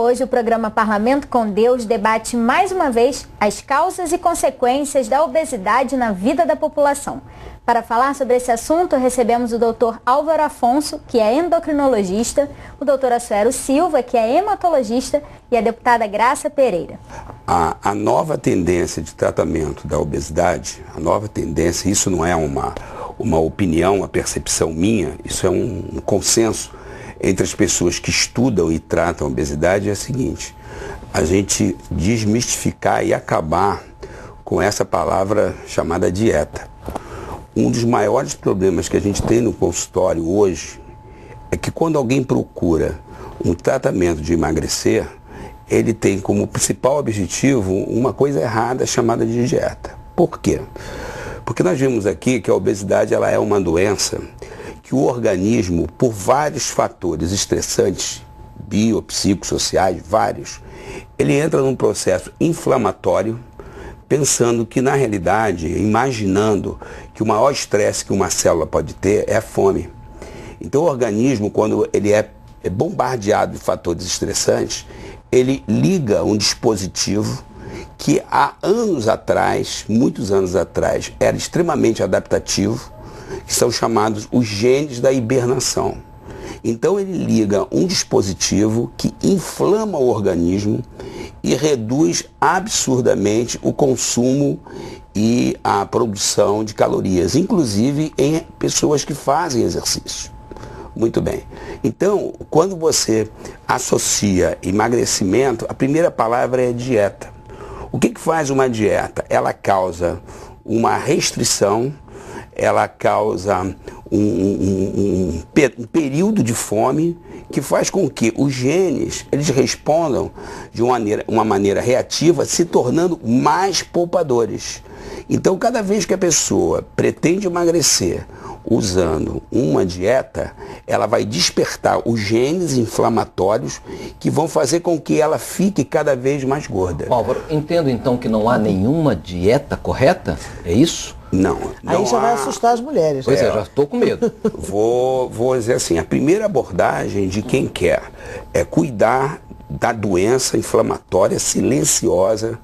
hoje o programa Parlamento com Deus debate mais uma vez as causas e consequências da obesidade na vida da população. Para falar sobre esse assunto, recebemos o Dr. Álvaro Afonso, que é endocrinologista, o Dr. Assuero Silva, que é hematologista, e a deputada Graça Pereira. A nova tendência de tratamento da obesidade, a nova tendência, isso não é uma opinião, uma percepção minha, isso é um consenso entre as pessoas que estudam e tratam a obesidade, é a seguinte: a gente desmistificar e acabar com essa palavra chamada dieta. Um dos maiores problemas que a gente tem no consultório hoje é que quando alguém procura um tratamento de emagrecer, ele tem como principal objetivo uma coisa errada chamada de dieta. Por quê? Porque nós vimos aqui que a obesidade ela é uma doença que o organismo, por vários fatores estressantes, biopsicossociais, vários, ele entra num processo inflamatório, pensando que na realidade, imaginando que o maior estresse que uma célula pode ter é a fome. Então o organismo, quando ele é bombardeado de fatores estressantes, ele liga um dispositivo que há anos atrás, muitos anos atrás, era extremamente adaptativo, que são chamados os genes da hibernação. Então ele liga um dispositivo que inflama o organismo e reduz absurdamente o consumo e a produção de calorias, inclusive em pessoas que fazem exercício. Muito bem. Então, quando você associa emagrecimento, a primeira palavra é dieta. O que faz uma dieta? Ela causa uma restrição, ela causa um período de fome que faz com que os genes eles respondam de uma maneira reativa, se tornando mais poupadores. Então, cada vez que a pessoa pretende emagrecer usando uma dieta, ela vai despertar os genes inflamatórios que vão fazer com que ela fique cada vez mais gorda. Álvaro, entendo então que não há nenhuma dieta correta? É isso? Não. Aí já vai assustar as mulheres. Pois é, já estou com medo. Vou dizer assim, a primeira abordagem de quem quer é cuidar da doença inflamatória silenciosa,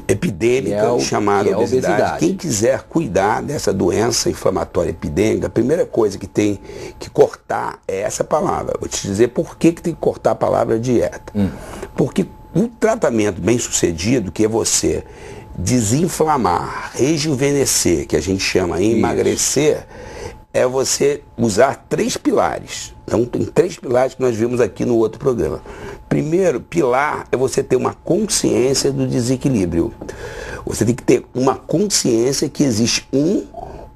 epidêmica, chamada obesidade. Quem quiser cuidar dessa doença inflamatória epidêmica, a primeira coisa que tem que cortar é essa palavra. Vou te dizer por que tem que cortar a palavra dieta. Porque o tratamento bem sucedido, que é você desinflamar, rejuvenescer, que a gente chama em emagrecer, é você usar 3 pilares. Então, tem 3 pilares que nós vimos aqui no outro programa. Primeiro pilar é você ter uma consciência do desequilíbrio. Você tem que ter uma consciência que existe um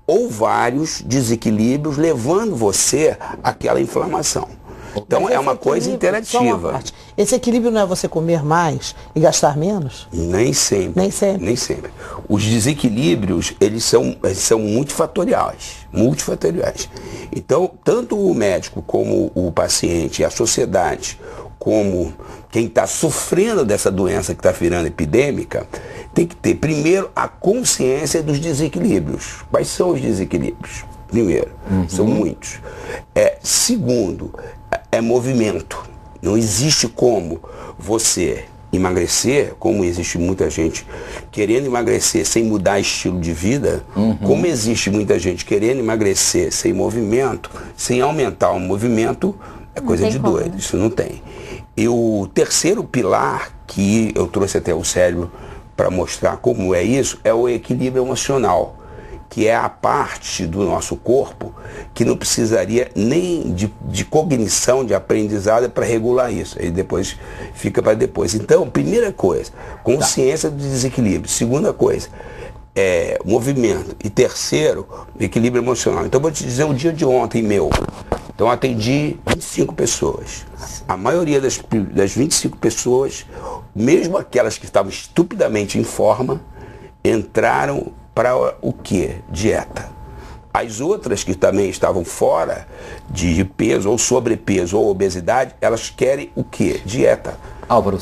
ou vários desequilíbrios levando você àquela inflamação. Então é uma coisa interativa. Esse equilíbrio não é você comer mais e gastar menos? Nem sempre. Nem sempre. Nem sempre. Os desequilíbrios, eles são multifatoriais. Multifatoriais. Então, tanto o médico como o paciente, a sociedade, como quem está sofrendo dessa doença que está virando epidêmica, tem que ter, primeiro, a consciência dos desequilíbrios. Quais são os desequilíbrios? Primeiro, são muitos. Segundo, é movimento. Não existe como você emagrecer, como existe muita gente querendo emagrecer sem mudar estilo de vida, como existe muita gente querendo emagrecer sem movimento, sem aumentar o movimento, é coisa de doido, isso não tem. E o terceiro pilar, que eu trouxe até o cérebro para mostrar como é isso, é o equilíbrio emocional, que é a parte do nosso corpo que não precisaria nem de cognição, de aprendizado para regular isso. Aí depois fica para depois. Então, primeira coisa, consciência do desequilíbrio. Segunda coisa, movimento. E terceiro, equilíbrio emocional. Então, vou te dizer o dia de ontem meu. Então, atendi 25 pessoas. A maioria das 25 pessoas, mesmo aquelas que estavam estupidamente em forma, entraram para o quê? Dieta. As outras que também estavam fora de peso, ou sobrepeso, ou obesidade, elas querem o quê? Dieta. Álvaro,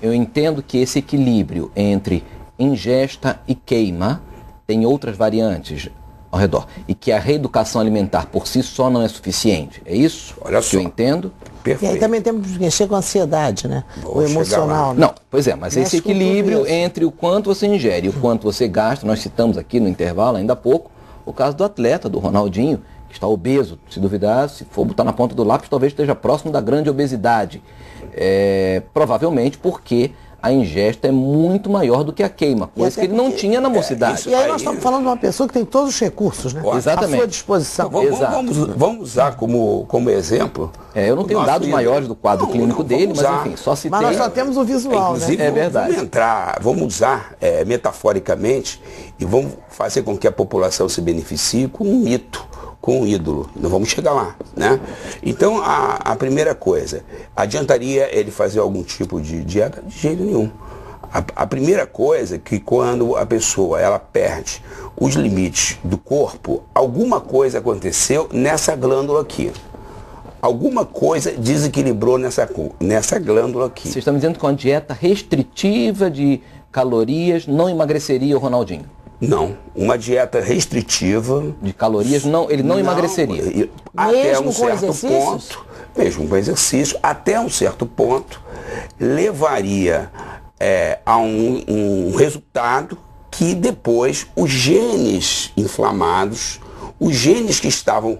eu entendo que esse equilíbrio entre ingesta e queima tem outras variantes ao redor. E que a reeducação alimentar por si só não é suficiente. É isso? Olha que só. eu entendo? Perfeito. E aí também temos que mexer com a ansiedade, né? Vou o emocional. Né? Não, pois é, mas Mexe esse com tudo equilíbrio isso. entre o quanto você ingere e o quanto você gasta, nós citamos aqui no intervalo ainda há pouco, o caso do atleta, do Ronaldinho, que está obeso, se duvidar, se for botar na ponta do lápis, talvez esteja próximo da grande obesidade. Provavelmente porque a ingesta é muito maior do que a queima, coisa que ele não tinha na mocidade. E aí nós estamos falando de uma pessoa que tem todos os recursos, né? Exatamente. À sua disposição. Vamos usar como exemplo. Eu não tenho dados maiores do quadro clínico dele, mas enfim, só citei. Mas nós só temos o visual, Inclusive, né? É verdade. Vamos usar metaforicamente e vamos fazer com que a população se beneficie com um mito, com um ídolo. Não vamos chegar lá, né? Então, a primeira coisa, adiantaria ele fazer algum tipo de dieta? De jeito nenhum. A primeira coisa é que quando a pessoa ela perde os limites do corpo, alguma coisa aconteceu nessa glândula aqui. Alguma coisa desequilibrou nessa glândula aqui. Você está me dizendo que com uma dieta restritiva de calorias não emagreceria o Ronaldinho? Não, uma dieta restritiva De calorias, ele não emagreceria. Até Mesmo um com certo exercícios? ponto, mesmo com exercício, até um certo ponto, levaria a um resultado que depois os genes inflamados, os genes que estavam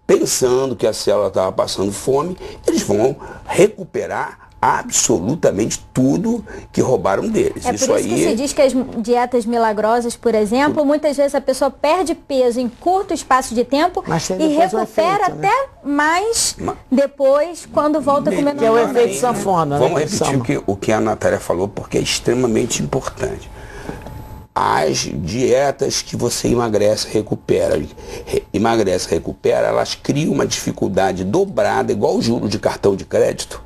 pensando que a célula estava passando fome, eles vão recuperar absolutamente tudo que roubaram deles. É por isso que se diz que as dietas milagrosas, por exemplo, muitas vezes a pessoa perde peso em curto espaço de tempo Mas tem e depois um recupera efeito, né? até mais depois quando volta a comer Que é o normalmente. efeito sanfona. Vamos né, repetir o que a Natália falou, porque é extremamente importante. As dietas que você emagrece, recupera, elas criam uma dificuldade dobrada, igual o juro de cartão de crédito,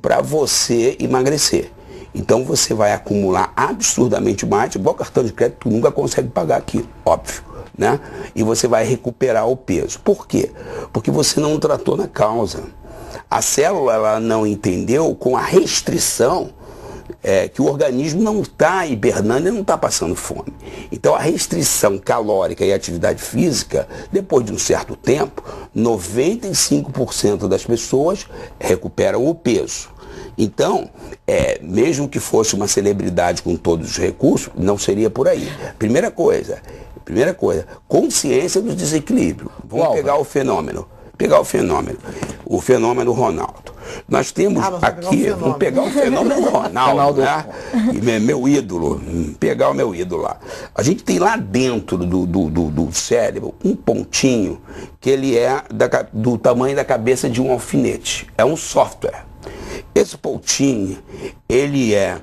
para você emagrecer. Então você vai acumular absurdamente mais, igual cartão de crédito, tu nunca consegue pagar aqui, óbvio, né? E você vai recuperar o peso. Por quê? Porque você não tratou na causa. A célula ela não entendeu com a restrição que o organismo não está hibernando e não está passando fome. Então a restrição calórica e atividade física, depois de um certo tempo, 95% das pessoas recuperam o peso. Então, mesmo que fosse uma celebridade com todos os recursos, não seria por aí. Primeira coisa, consciência dos desequilíbrios. Vamos pegar o fenômeno. O fenômeno Ronaldo. Nós temos aqui, vamos pegar o fenômeno Ronaldo, né? Meu ídolo, pegar o meu ídolo lá. A gente tem lá dentro do cérebro um pontinho que ele é do tamanho da cabeça de um alfinete. É um software. Esse pontinho, ele é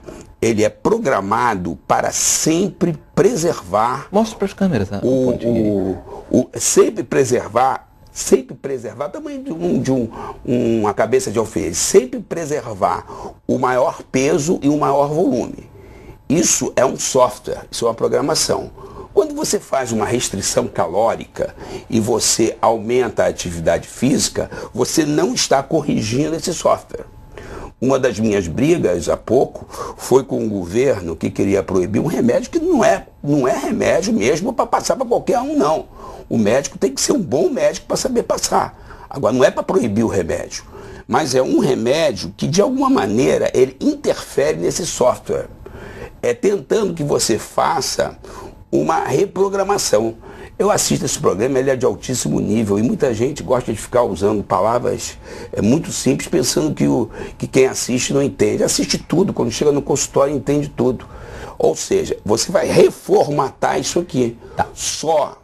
programado para sempre preservar. Mostra para as câmeras, né? Sempre preservar tamanho de uma cabeça de alfinete, sempre preservar o maior peso e o maior volume. Isso é um software, isso é uma programação. Quando você faz uma restrição calórica e você aumenta a atividade física, você não está corrigindo esse software. Uma das minhas brigas há pouco foi com o governo que queria proibir um remédio que não é remédio mesmo para passar para qualquer um, não. O médico tem que ser um bom médico para saber passar. Agora, não é para proibir o remédio, mas é um remédio que, de alguma maneira, ele interfere nesse software. Tentando que você faça uma reprogramação. Eu assisto esse programa, ele é de altíssimo nível e muita gente gosta de ficar usando palavras muito simples, pensando que quem assiste não entende. Assiste tudo, quando chega no consultório entende tudo. Ou seja, você vai reformatar isso aqui. Tá. Só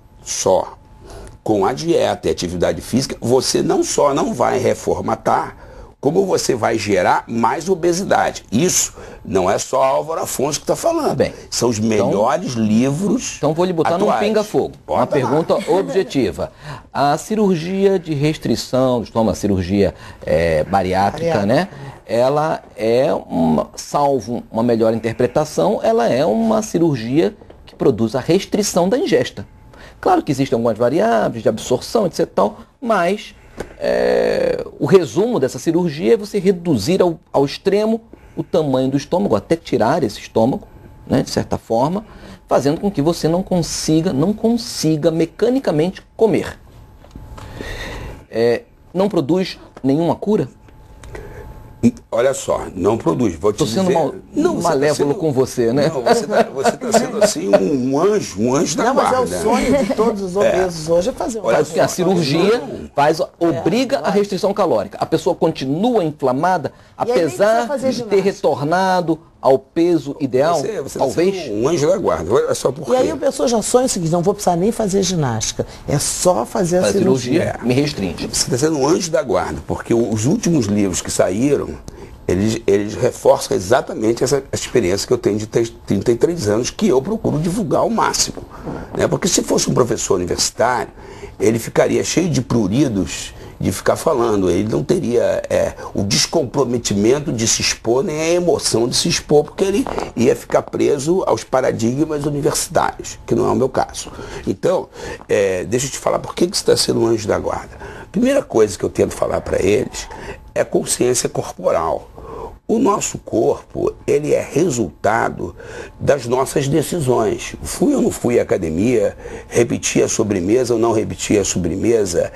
com a dieta e atividade física, você não só não vai reformatar, como você vai gerar mais obesidade. Isso não é só Álvaro Afonso que está falando. Bem, são os melhores livros. Então vou lhe botar atuais. num pinga-fogo. Uma pergunta objetiva. A cirurgia de restrição do estômago, a cirurgia bariátrica, né? Ela é salvo uma melhor interpretação, ela é uma cirurgia que produz a restrição da ingesta. Claro que existem algumas variáveis de absorção, etc. Mas o resumo dessa cirurgia é você reduzir ao extremo o tamanho do estômago, até tirar esse estômago, né, de certa forma, fazendo com que você não consiga mecanicamente comer. Não produz nenhuma cura? Olha só, não produz. Vou te dizer... Estou sendo malévolo com você, né? Não, você está sendo assim um anjo da guarda. Mas é o sonho de todos os obesos hoje é fazer Olha, porque a cirurgia obriga a restrição calórica. A pessoa continua inflamada, apesar de ter retornado ao peso ideal, você talvez. Tá um anjo da guarda, olha só por quê. E aí a pessoa já sonha o seguinte, não vou precisar nem fazer ginástica, é só fazer a cirurgia. Me restringe. Você está sendo um anjo da guarda, porque os últimos livros que saíram, eles reforçam exatamente essa experiência que eu tenho de 33 anos, que eu procuro divulgar ao máximo. Né? Porque se fosse um professor universitário, ele ficaria cheio de pruridos de ficar falando, ele não teria o descomprometimento de se expor, nem a emoção de se expor, porque ele ia ficar preso aos paradigmas universitários, que não é o meu caso. Então, deixa eu te falar por que você está sendo um anjo da guarda. Primeira coisa que eu tento falar para eles é consciência corporal. O nosso corpo, ele é resultado das nossas decisões. Fui ou não fui à academia, repeti a sobremesa ou não repeti a sobremesa,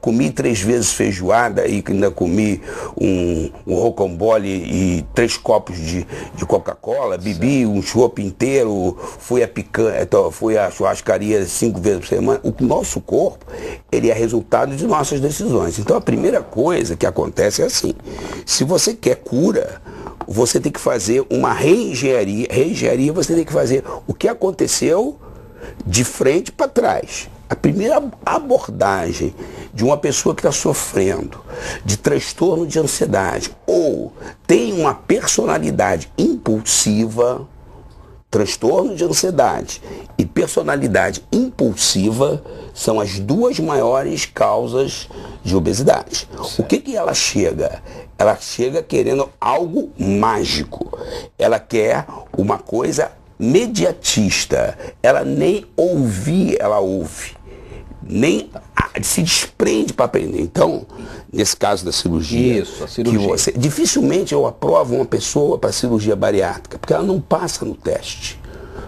comi 3 vezes feijoada e ainda comi um rocambole e 3 copos de Coca-Cola, bebi um chopp inteiro, fui à churrascaria 5 vezes por semana. O nosso corpo, ele é resultado de nossas decisões. Então a primeira coisa que acontece é assim, se você quer cura, você tem que fazer uma reengenharia. Reengenharia, você tem que fazer o que aconteceu de frente para trás. A primeira abordagem de uma pessoa que está sofrendo de transtorno de ansiedade ou tem uma personalidade impulsiva, transtorno de ansiedade e personalidade impulsiva são as 2 maiores causas de obesidade. O que ela chega? Ela chega querendo algo mágico. Ela quer uma coisa mediatista. Ela nem ouvir, ela ouve. Nem se desprende para aprender. Então, nesse caso da cirurgia, a cirurgia. Dificilmente eu aprovo uma pessoa para cirurgia bariátrica, porque ela não passa no teste.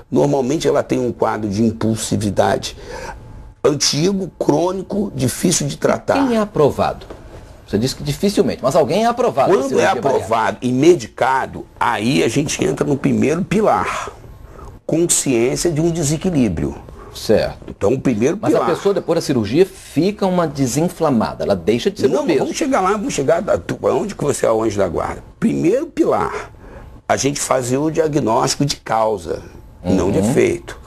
Normalmente ela tem um quadro de impulsividade antigo, crônico, difícil de tratar. Quem é aprovado? Você disse que dificilmente, mas alguém é aprovado. Quando é aprovado e medicado, aí a gente entra no primeiro pilar. Consciência de um desequilíbrio. Certo. Então o primeiro pilar. Mas a pessoa depois da cirurgia fica uma desinflamada, ela deixa de ser obeso. Vamos chegar lá, vamos chegar onde que você é o anjo da guarda. Primeiro pilar, a gente fazer o diagnóstico de causa, não de efeito.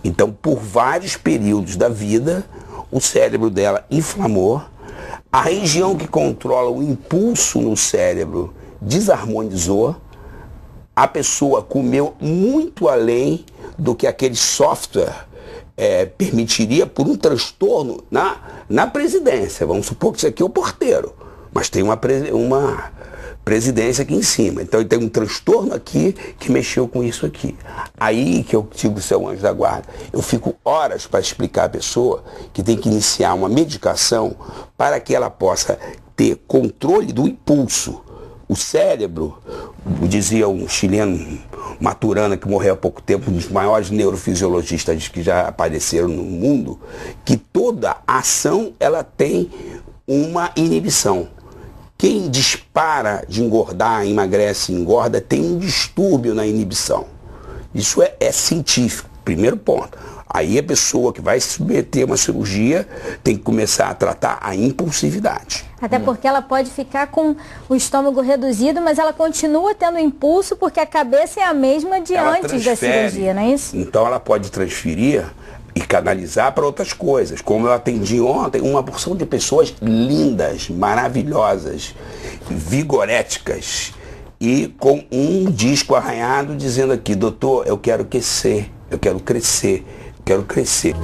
Então, por vários períodos da vida, o cérebro dela inflamou, a região que controla o impulso no cérebro desarmonizou, a pessoa comeu muito além do que aquele software permitiria por um transtorno na presidência. Vamos supor que isso aqui é o porteiro, mas tem uma presidência aqui em cima. Então tem um transtorno aqui que mexeu com isso aqui. Aí que eu digo, seu anjo da guarda, eu fico horas para explicar à pessoa que tem que iniciar uma medicação para que ela possa ter controle do impulso. O cérebro, dizia um chileno, Maturana, que morreu há pouco tempo, um dos maiores neurofisiologistas que já apareceram no mundo, que toda ação ela tem uma inibição. Quem dispara de engordar, emagrece, engorda, tem um distúrbio na inibição. Isso é científico, primeiro ponto. Aí a pessoa que vai se submeter a uma cirurgia tem que começar a tratar a impulsividade. Até porque ela pode ficar com o estômago reduzido, mas ela continua tendo impulso porque a cabeça é a mesma de antes da cirurgia, não é isso? Então ela pode transferir e canalizar para outras coisas. Como eu atendi ontem, uma porção de pessoas lindas, maravilhosas, vigoréticas e com um disco arranhado dizendo aqui, doutor, eu quero crescer, eu quero crescer, eu quero crescer.